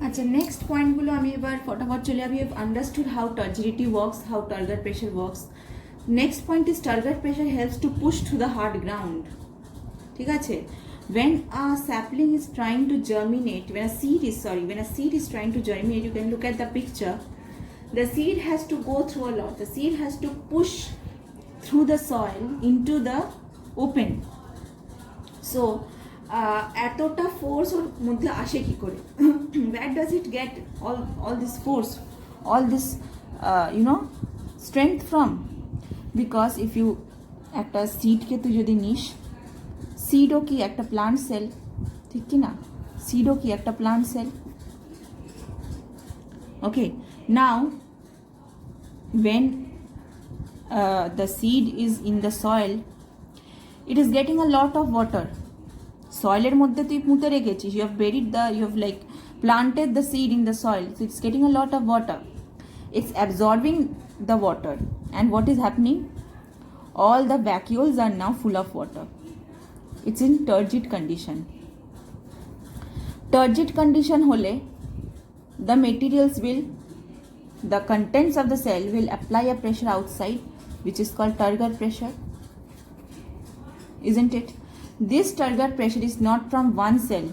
আচ্ছা, নেক্সট পয়েন্টগুলো আমি এবার ফটাফট চলে যাবি। Understood how turgidity works, how turgor pressure works. Next point is turgor pressure helps to push through the hard ground. ঠিক আছে, when a sapling is trying to germinate, when a seed is trying to germinate, you can look at the picture. The seed has to go through a lot. The seed has to push through the soil into the open. So এতটা force ওর মধ্যে আসে কি করে? Where does it get all this force, all this strength from? Because if you একটা সিডকে তুই যদি নিস, সিডও কি একটা প্লান্ট সেল, ঠিক কি না? সিডও কি একটা plant sell. Okay, now when the seed is in the soil, it is getting a lot of water. সয়েলের মধ্যে তুই পুঁতে রেখেছিস, you have buried you have like planted the seed in the soil, so it's getting a lot of water. It's absorbing the water, and what is happening? All the vacuoles are now full of water. It's in turgid condition. Turgid condition hole, the materials will, the contents of the cell will apply a pressure outside, which is called turgor pressure, isn't it? This turgor pressure is not from one cell.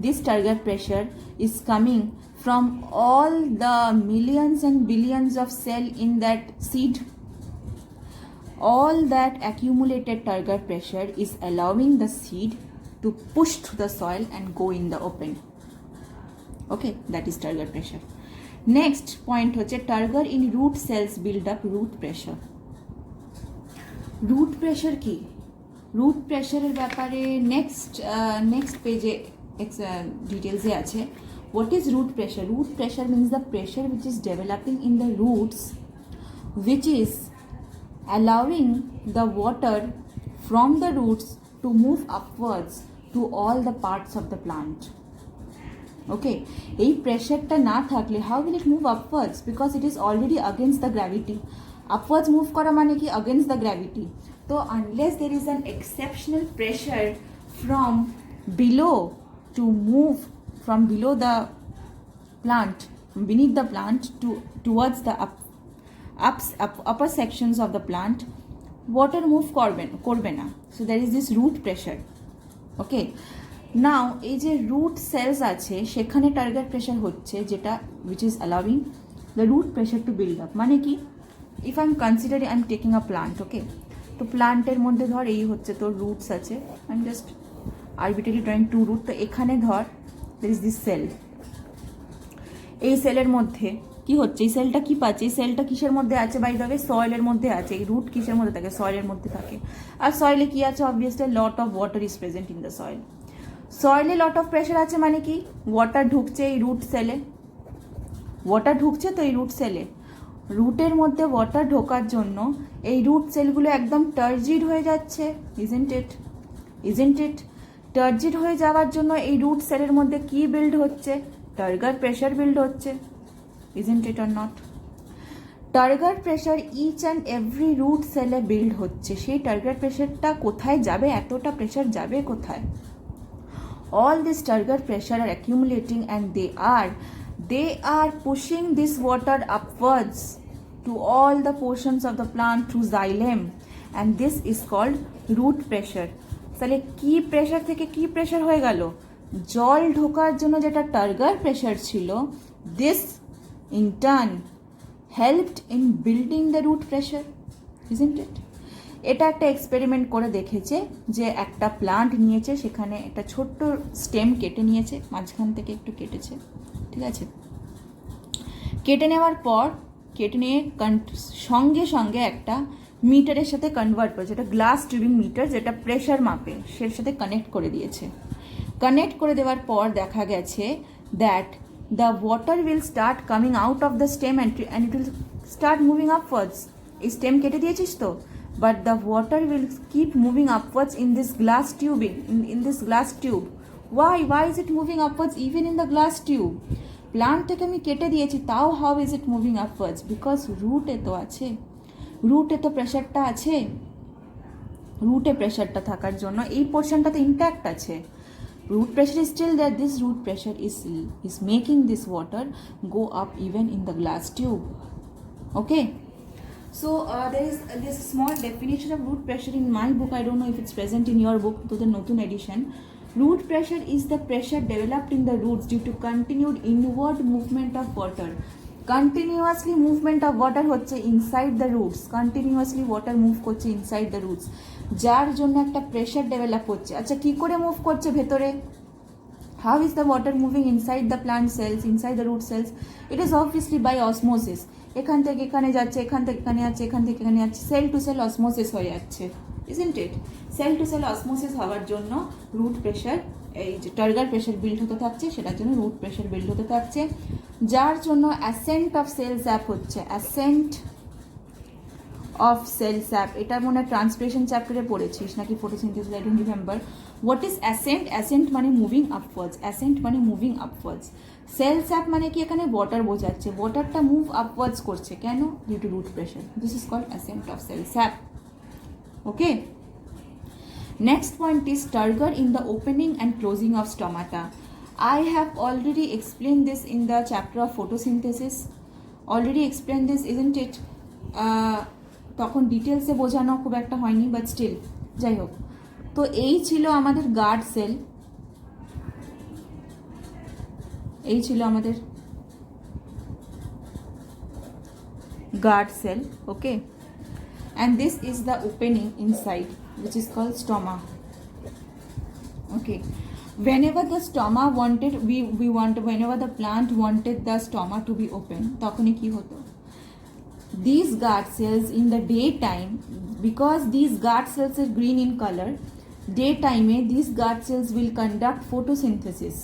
This turgor pressure is coming from all the millions and billions of cell in that seed. All that accumulated turgor pressure is allowing the seed to push through the soil and go in the open. Okay, that is turgor pressure. Next point হচ্ছে turgor in root cells build up root pressure. Root pressure কি? Root প্রেশারের ব্যাপারে next পেজে ডিটেলসে আছে। What is root pressure? Root pressure means the pressure which is developing in the roots, which is allowing the water from the roots to move upwards to all the parts of the plant. Okay, এই প্রেশারটা না থাকলে how will it move upwards? Because it is already against the gravity. Upwards move করা মানে কি? Against the gravity. So unless there is an exceptional pressure from below to move from below the plant, beneath the plant towards the upper sections of the plant, water move করবে না. So there is this root pressure. Okay, now এই যে root cells আছে সেখানে target pressure হচ্ছে, যেটা which is allowing the root pressure to build up. মানে কি? If I'm considering I'm taking a plant, okay, তো প্লান্টের মধ্যে ধর এই হচ্ছে তোর রুটস আছে, I am just arbitrary drawing two root. তো এখানে ধর দের ইজ দিস সেল, এই সেলের মধ্যে কি হচ্ছে? এই সেলটা কি পাচ্ছে? এই সেলটা কিসের মধ্যে আছে? বাই দ্য ওয়ে সয়েলের মধ্যে আছে। এই রুট কিসের মধ্যে থাকে? সয়েলের মধ্যে থাকে। আর সয়েলে কি আছে? Obviously lot of water is present in the soil. সয়েলে লট অফ প্রেশার আছে মানে কি? ওয়াটার ঢুকছে এই রুট সেলে, ওয়াটার ঢুকছে তো এই রুট সেলে। রুটের মধ্যে ওয়াটার ঢোকার জন্য এই রুট সেলগুলো একদম টার্জিড হয়ে যাচ্ছে, ইজেন্ট ইট? টার্জিড হয়ে যাওয়ার জন্য এই রুট সেলের মধ্যে কি বিল্ড হচ্ছে? টার্গার প্রেশার বিল্ড হচ্ছে, isn't it or not? Turgor pressure each and every root সেলে বিল্ড হচ্ছে। সেই টার্গার প্রেশারটা কোথায় যাবে? এতটা প্রেশার যাবে কোথায়? All this turgor pressure are accumulating and they are pushing this water upwards to all the portions of the plant through xylem, and this is called root pressure. তাহলে কি প্রেশার থেকে কি প্রেশার হয়ে গেল? জল ঢোকার জন্য যেটা টার্গার প্রেশার ছিল, this in turn helped in building the root pressure, isn't it? এটা একটা এক্সপেরিমেন্ট করে দেখেছে যে একটা প্লান্ট নিয়েছে, সেখানে একটা ছোট্ট স্টেম কেটে নিয়েছে, মাঝখান থেকে একটু কেটেছে, ঠিক আছে? কেটে নেওয়ার পর কেটে নিয়ে সঙ্গে সঙ্গে একটা মিটারের সাথে কনভার্ট করেছে, এটা গ্লাস টিউবিং মিটার যেটা প্রেশার মাপে, সের সাথে কানেক্ট করে দিয়েছে। কানেক্ট করে দেওয়ার পর দেখা গেছে that the water will start coming out of the stem and it will start moving upwards. এই স্টেম কেটে দিয়েছিস তো, but the water will keep moving upwards in this glass tubing, in this glass tube. Why is it moving upwards even in the glass tube? প্লান্টটাকে আমি কেটে দিয়েছি, তাও how is it moving upwards? Because রুটে তো আছে, রুটে তো প্রেশারটা আছে। রুটে প্রেশারটা থাকার জন্য এই পোর্শনটা তো ইনট্যাক্ট আছে। root pressure is still there. This root pressure is making this water go up even in the glass tube. Okay, so there is this small definition of root pressure in my book. I don't know if it's present in your book, to the notun edition. Root pressure is the pressure developed in the roots due to continued inward movement of water. Continuously movement of water হচ্ছে inside the roots, continuously water move করছে inside the roots, যার জন্য একটা pressure develop হচ্ছে। আচ্ছা, কি করে move করছে ভেতরে? How is the water moving inside the plant cells, inside the root cells? It is obviously by osmosis. এখান থেকে এখানে যাচ্ছে, এখান থেকে এখানে যাচ্ছে, এখান থেকে এখানে যাচ্ছে, সেল টু সেল অসমোসিস হয়ে যাচ্ছে, isn't it? Cell to cell osmosis হওয়ার জন্য রুট প্রেশার, এই যে টার্গার প্রেশার বিল্ড হতে থাকছে, সেটার জন্য রুট প্রেশার বিল্ড হতে থাকছে, যার জন্য অ্যাসেন্ট অফ সেল স্যাপ হচ্ছে, অ্যাসেন্ট অফ সেল স্যাপ। এটা মনে হয় ট্রান্সপিরেশন চ্যাপ্টারে পড়েছিস নাকি photosynthesis, I don't remember. What is accent? Accent মানে মুভিং আপওয়ার্ডস, অ্যাসেন্ট মানে মুভিং আপওয়ার্ডস। সেল স্যাপ মানে কি? এখানে ওয়াটার বোঝাচ্ছে, ওয়াটারটা মুভ আপওয়ার্ডস করছে, কেন? Due to root pressure. This is called ascent of cell sap. Okay, next point is turgor in the opening and closing of stomata. I have already explained this in the chapter of photosynthesis. Already explained this, isn't it? তখন ডিটেলসে বোঝানো খুব একটা হয়নি, but still যাই হোক। তো এই ছিল আমাদের গার্ড সেল, এই ছিল আমাদের guard cell. Okay, and this is the opening inside, which is called stoma. Okay, whenever the stoma wanted, whenever the plant wanted the stoma to be open, তখনই কি হতো? These guard cells in the daytime, because these guard cells are green in color, daytime these guard cells will conduct photosynthesis.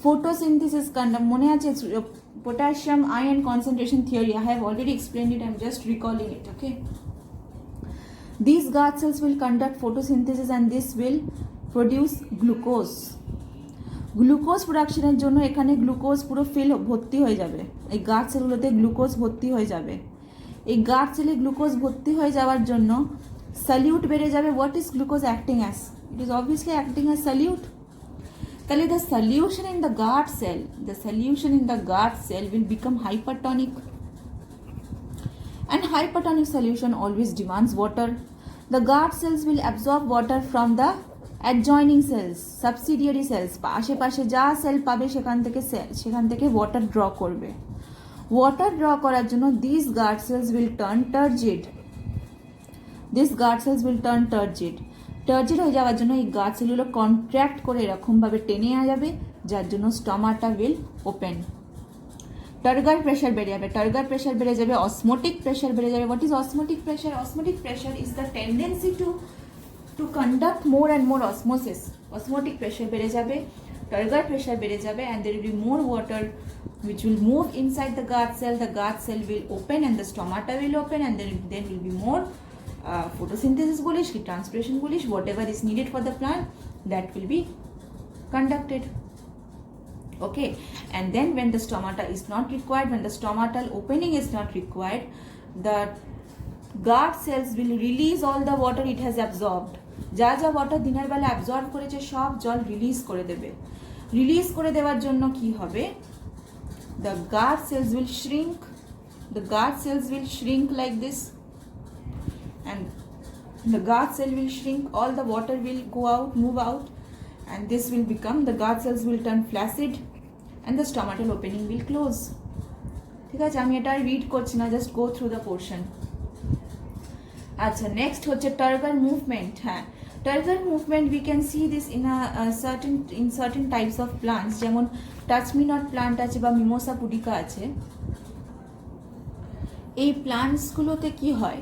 Photosynthesis conduct, মনে আছে potassium ion concentration theory, I have already explained it, I'm just recalling it. Okay, these guard cells will conduct photosynthesis and this will produce glucose. Glucose প্রোডাকশনের জন্য এখানে glucose পুরো feel ভর্তি হয়ে যাবে, এই গার্ড সেলগুলোতে গ্লুকোজ ভর্তি হয়ে যাবে। এই গার্ড সেলে গ্লুকোজ ভর্তি হয়ে যাওয়ার জন্য সলিউট বেড়ে যাবে। What is glucose acting as? It is obviously acting as solute. তাহলে the solution in the guard cell, the solution in the guard cell will become hypertonic, and hypertonic solution always demands water. The guard cells will absorb water from the adjoining cells, subsidiary cells, আশেপাশে যা sell পাবে সেখান থেকে water draw করবে। Water draw করার জন্য these guard cells will turn turgid. These guard cells will turn turgid. টার্জিড হয়ে যাওয়ার জন্য এই গার্ড সেলগুলো কন্ট্র্যাক্ট করে এরকমভাবে টেনে নেওয়া যাবে, যার জন্য স্টমাটা উইল ওপেন। টার্গার প্রেশার বেড়ে যাবে, টার্গার প্রেশার বেড়ে যাবে, অসমোটিক প্রেশার বেড়ে যাবে। What is osmotic pressure? Osmotic pressure is the tendency to conduct more and more osmosis. Osmotic pressure বেড়ে যাবে, টার্গার প্রেশার বেড়ে যাবে, and there will be more water which will move inside the guard cell. The guard cell will open and the stomata will open, and then will be more photosynthesis bolish, transpiration bolish, whatever is needed for the plant, that will be conducted. Okay, and then when the stomata is not required, when the stomatal opening is not required, the guard cells will release all the water it has absorbed. যা যা water দিনের বেলা absorb করেছে সব জল release করে দেবে। Release করে দেওয়ার জন্য কি হবে? The guard cells will shrink. The guard cells will shrink like this, and the guard cell will shrink. All the water will go out, move out, and this will become, the guard cells will turn flaccid, and the stomatal opening will close. ঠিক আছে, আমি এটা read করছি না, just go through the portion. আচ্ছা, next হচ্ছে turgor movement. হ্যাঁ, turgor movement we can see this in certain types of plants, যেমন টাচ মি নট প্লান্ট আছে বা মিমোসা পুডিকা আছে। এই প্লান্টসগুলোতে কি হয়?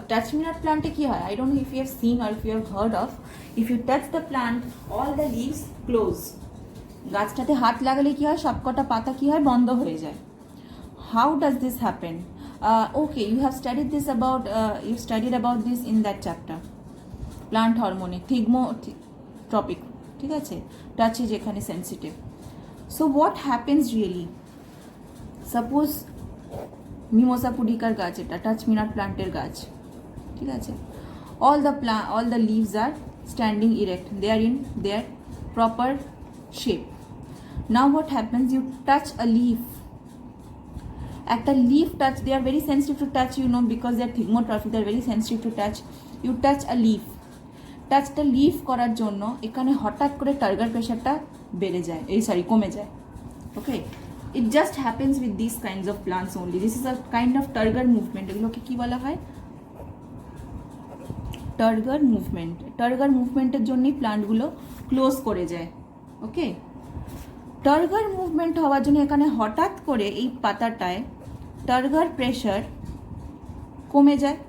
টাচ মি নট প্লান্টে কি হয়? I don't know if you have seen or if you have heard of, if you touch the plant all the leaves close. গাছটাতে হাত লাগালে কি হয়? সবকটা পাতা কি হয়? বন্ধ হয়ে যায়। How does this happen? Okay, you have studied this about you studied about this in that chapter, plant hormone, thigmotropic, ঠিক আছে, টাচে যেখানে sensitive. So what happens really? Suppose mimosa পুডিকার গাছ, এটা টাচ মি নট প্লান্টের গাছ, ঠিক আছে, all the leaves are standing erect, they are in their proper shape. Now what happens, you touch a leaf. একটা leaf touch, they are very sensitive to touch, you know, because they are thigmotrophic, they are very sensitive to touch. You touch a leaf. টাচটা leaf করার জন্য এখানে হঠাৎ করে টার্গার প্রেশারটা বেড়ে যায়, কমে যায়। Okay, it just happens with this kinds of plants only. This is a kind of turgor movement. এগুলোকে কি বলা হয়? টার্গার মুভমেন্ট। টার্গার মুভমেন্টের জন্যই প্লান্টগুলো ক্লোজ করে যায়। ওকে, টার্গার মুভমেন্ট হওয়ার জন্য এখানে হঠাৎ করে এই পাতাটায় টার্গার প্রেশার কমে যায়।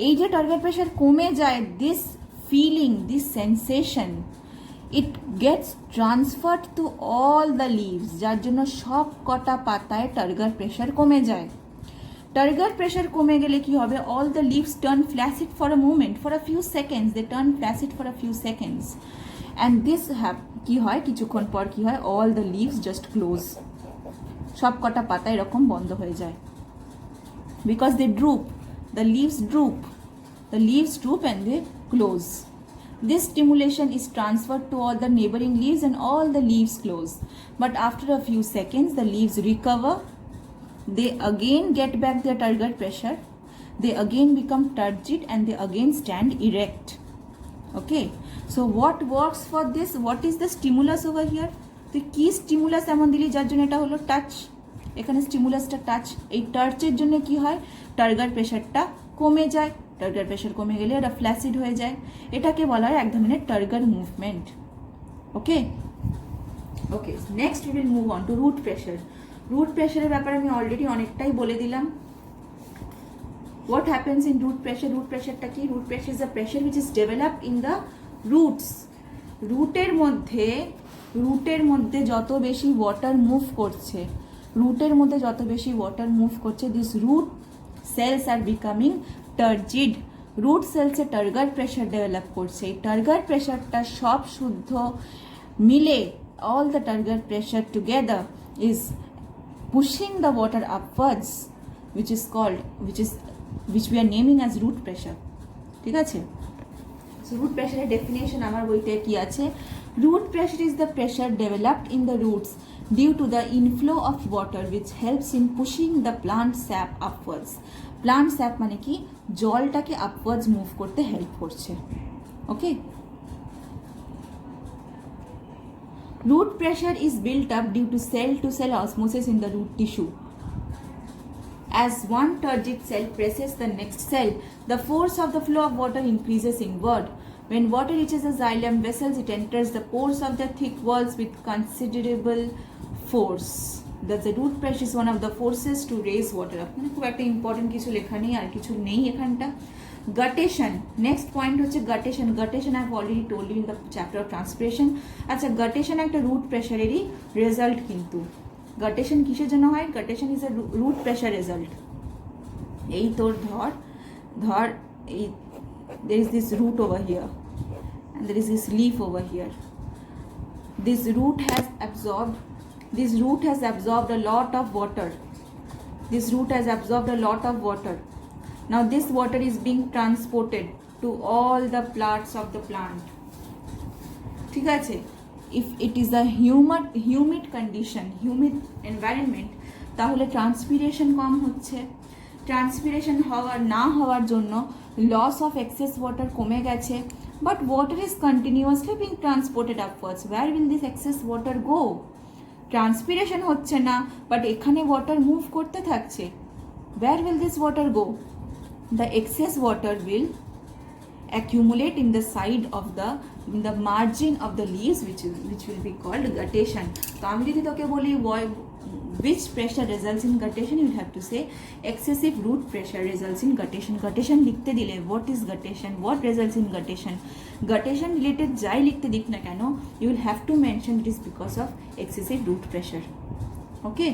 এই যে টার্গার প্রেশার কমে যায়, this feeling, this sensation, it gets transferred to all the leaves, যার জন্য সব কটা পাতায় টার্গার প্রেশার কমে যায়। টার্গার প্রেশার কমে গেলে কি হবে? All the leaves turn flaccid for a moment, for a few seconds, they turn flaccid for a few seconds, and this কি হয়, কিছুক্ষণ পর কি হয়, all the leaves just close, সব কটা পাতা এরকম বন্ধ হয়ে যায়। Because they droop, the leaves droop and they close. This stimulation is transferred to all the neighboring leaves and all the leaves close. But after a few seconds, the leaves recover. They again get back their target pressure. They again become turgid and they again stand erect. Okay. So what works for this? What is the stimulus over here? The key stimulus এমন দিলি যার জন্য এটা হলো touch. এখানে স্টিমুলাসটা touch. এই টাচের জন্য কি হয়? টার্গার প্রেশারটা কমে যায়। টার্গার প্রেশার কমে গেলে এটা ফ্ল্যাসিড হয়ে যায়। এটাকে বলা হয় এক ধরনের turgor movement. Okay okay, next we will move on to root pressure. Root প্রেশারের ব্যাপারে আমি অলরেডি অনেকটাই বলে দিলাম। What happens in root pressure? Root প্রেশারটা কি? Root pressure is the pressure which is developed in the roots. রুটের মধ্যে যত বেশি ওয়াটার মুভ করছে, this root cells are becoming turgid. Root সেলসে টার্গার প্রেশার ডেভেলপ করছে। এই টার্গার প্রেশারটা সব শুদ্ধ মিলে, all the টার্গার pressure together is pushing the water upwards, which we are naming as root pressure. ঠিক আছে? So root pressure এর ডেফিনেশন আমার বইতে কি আছে? Root pressure is the pressure developed in the roots due to the inflow of water which helps in pushing the plant sap upwards. Plant sap মানে কি? জলটাকে upwards মুভ করতে help করছে। ওকে, root pressure is built up due to cell to cell osmosis in the root tissue. As one turgid cell presses the next cell, the force of the flow of water increases inward. When water reaches the xylem vessels, it enters the pores of the thick walls with considerable force. Thus, the root pressure is one of the forces to raise water. আপনার খুব একটা important কিছু লেখা নেই, আর কিছু নেই এখানটা। গাটেশন, next point হচ্ছে guttation. Guttation I have already told you in the chapter of transpiration. আচ্ছা, গাটেশন একটা রুট প্রেশারেরই রেজাল্ট কিন্তু। গাটেশন কিসের জন্য হয়? Guttation is a root pressure result. এই তোর ধর এই there is this root over here and there is this leaf over here. This root has absorbed a lot of water. Now this water is being transported to all the parts of the plant. ঠিক আছে? If it is a humid condition, humid environment, তাহলে transpiration কম হচ্ছে। Transpiration না হওয়ার জন্য loss of access water কমে গেছে, but water is continuously being transported upwards. Where will this excess water go? Transpiration হচ্ছে না, বাট এখানে ওয়াটার মুভ করতে থাকছে। Where will this water go? The excess water will accumulate in the side of in the margin of the leaves, which will be called guttation. তো আমি যদি তোকে বলি which pressure results in guttation, you will have to say excessive root pressure results in guttation. Guttation লিখতে দিলে what is guttation, what results in guttation, guttation related যাই লিখতে দিক না কেন, you will have to mention it is because of excessive root pressure. Okay.